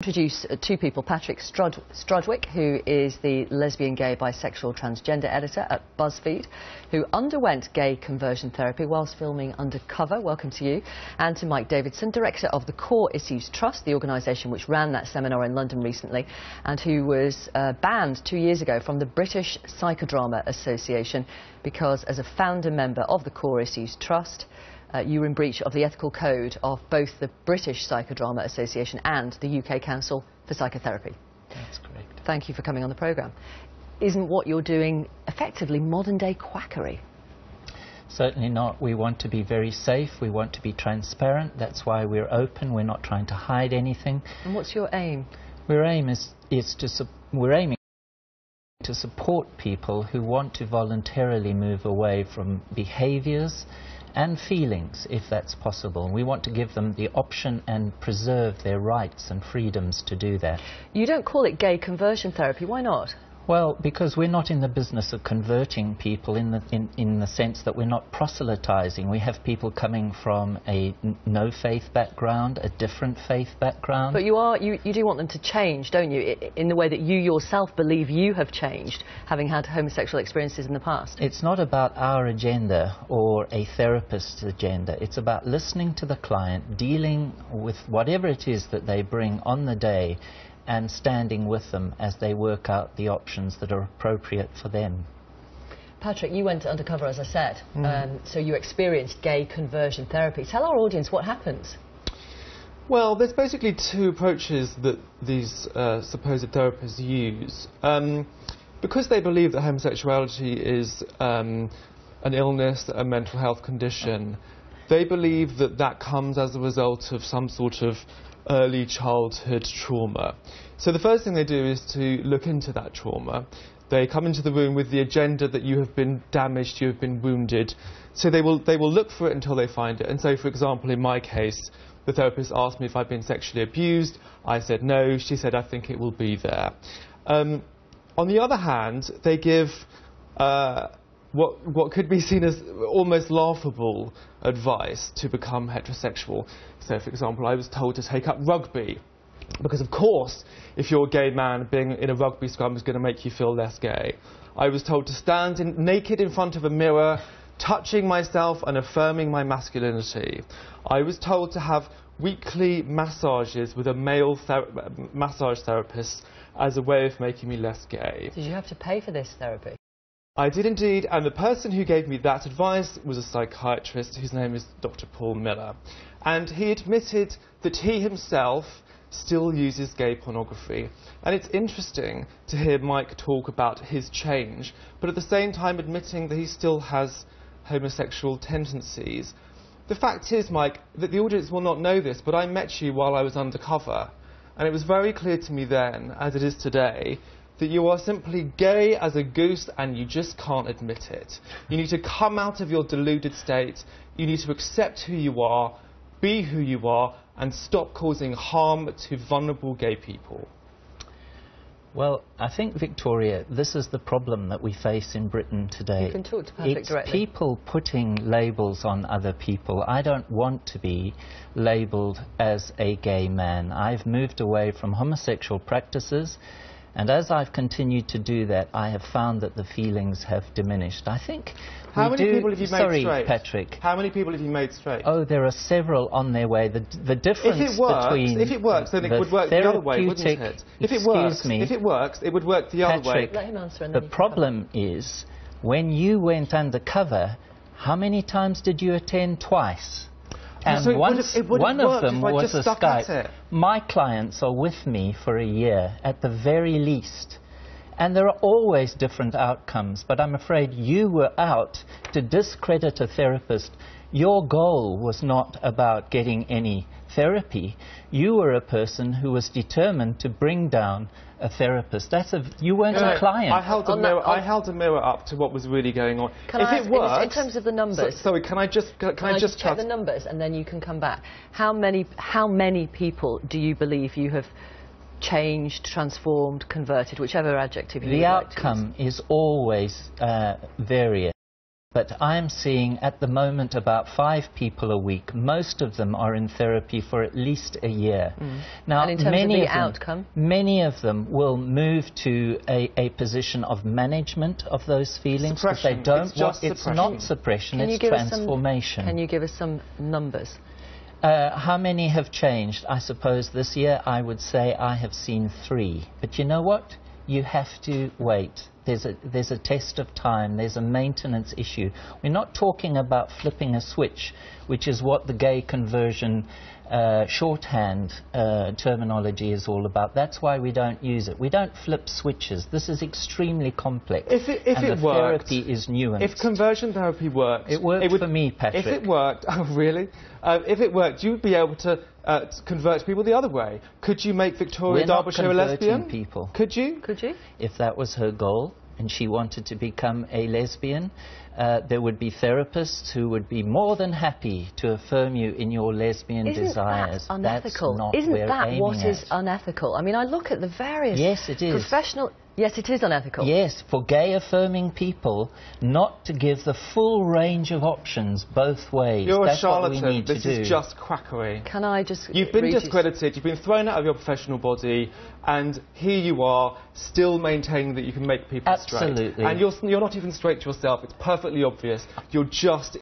Introduce two people, Patrick Strudwick, who is the lesbian, gay, bisexual, transgender editor at BuzzFeed, who underwent gay conversion therapy whilst filming Undercover. Welcome to you. And to Mike Davidson, director of the Core Issues Trust, the organisation which ran that seminar in London recently, and who was banned 2 years ago from the British Psychodrama Association because, as a founder member of the Core Issues Trust, you were in breach of the ethical code of both the British Psychodrama Association and the UK Council for Psychotherapy. That's correct. Thank you for coming on the programme. Isn't what you're doing effectively modern-day quackery? Certainly not. We want to be very safe. We want to be transparent. That's why we're open. We're not trying to hide anything. And what's your aim? We're aiming to support people who want to voluntarily move away from behaviours and feelings, if that's possible. We want to give them the option and preserve their rights and freedoms to do that. You don't call it gay conversion therapy. Why not? Well, because we're not in the business of converting people in the sense that we're not proselytizing. We have people coming from a no-faith background, a different faith background. But you do want them to change, don't you, in the way that you yourself believe you have changed, having had homosexual experiences in the past? It's not about our agenda or a therapist's agenda. It's about listening to the client, dealing with whatever it is that they bring on the day, and standing with them as they work out the options that are appropriate for them. Patrick, you went undercover, as I said, so you experienced gay conversion therapy. Tell our audience what happens. Well, there's basically two approaches that these supposed therapists use. Because they believe that homosexuality is an illness, a mental health condition, they believe that that comes as a result of some sort of early childhood trauma. So the first thing they do is to look into that trauma. They come into the room with the agenda that you have been damaged, you have been wounded. So they will look for it until they find it. And so, for example, in my case, the therapist asked me if I'd been sexually abused. I said no. She said, I think it will be there. On the other hand, they give what could be seen as almost laughable advice to become heterosexual. So, for example, I was told to take up rugby, because of course, if you're a gay man, being in a rugby scrum is going to make you feel less gay. I was told to stand naked in front of a mirror, touching myself and affirming my masculinity. I was told to have weekly massages with a male massage therapist as a way of making me less gay. Did you have to pay for this therapy? I did indeed, and the person who gave me that advice was a psychiatrist whose name is Dr. Paul Miller. And he admitted that he himself still uses gay pornography. And it's interesting to hear Mike talk about his change, but at the same time admitting that he still has homosexual tendencies. The fact is, Mike, that the audience will not know this, but I met you while I was undercover. And it was very clear to me then, as it is today, that you are simply gay as a goose and you just can't admit it. You need to come out of your deluded state, you need to accept who you are, be who you are, and stop causing harm to vulnerable gay people. Well, I think, Victoria, this is the problem that we face in Britain today. You can talk to Patrick directly. It's people putting labels on other people. I don't want to be labelled as a gay man. I've moved away from homosexual practices, and as I've continued to do that, I have found that the feelings have diminished. I think... How many people have you made straight? Sorry, Patrick. How many people have you made straight? Oh, there are several on their way. The difference between... If it works, then it would work the other way, wouldn't it? If it works, it would work the other way. Let him answer and then the problem is, when you went undercover, how many times did you attend? Twice. And so one of them was a Skype. My clients are with me for a year, at the very least. And there are always different outcomes, but I'm afraid you were out to discredit a therapist. Your goal was not about getting any therapy. You were a person who was determined to bring down a therapist. You weren't a client. I held a mirror up to what was really going on. If it works, in terms of the numbers... Sorry, can I just check the numbers and then you can come back? How many people do you believe you have changed, transformed, converted, whichever adjective you would like to use? The outcome is always various. But I'm seeing at the moment about 5 people a week. Most of them are in therapy for at least a year. Now, and in terms of the outcome? Many of them will move to a position of management of those feelings. Suppression. They don't It's not suppression, it's transformation. Can you give us some numbers? How many have changed? I suppose this year I would say I have seen 3. But you know what? You have to wait. There's a test of time. There's a maintenance issue. We're not talking about flipping a switch, which is what the gay conversion shorthand terminology is all about. That's why we don't use it. We don't flip switches. This is extremely complex. If it worked, therapy is nuanced. If conversion therapy worked... It worked for me, Patrick. If it worked... Oh, really? If it worked, you'd be able to convert people the other way. Could you make Victoria Derbyshire a lesbian? People. Could you? Could you? If that was her goal and she wanted to become a lesbian, there would be therapists who would be more than happy to affirm you in your lesbian desires. Isn't that unethical? That's not Isn't that what is is unethical? I mean, I look at the various professional... Yes, it is unethical. Yes, for gay-affirming people, not to give the full range of options both ways. You're That's a charlatan. What we need this to do. is just quackery. Can I just... You've been discredited, you've been thrown out of your professional body, and here you are, still maintaining that you can make people straight. Absolutely. And you're not even straight yourself. It's perfectly obvious. You're just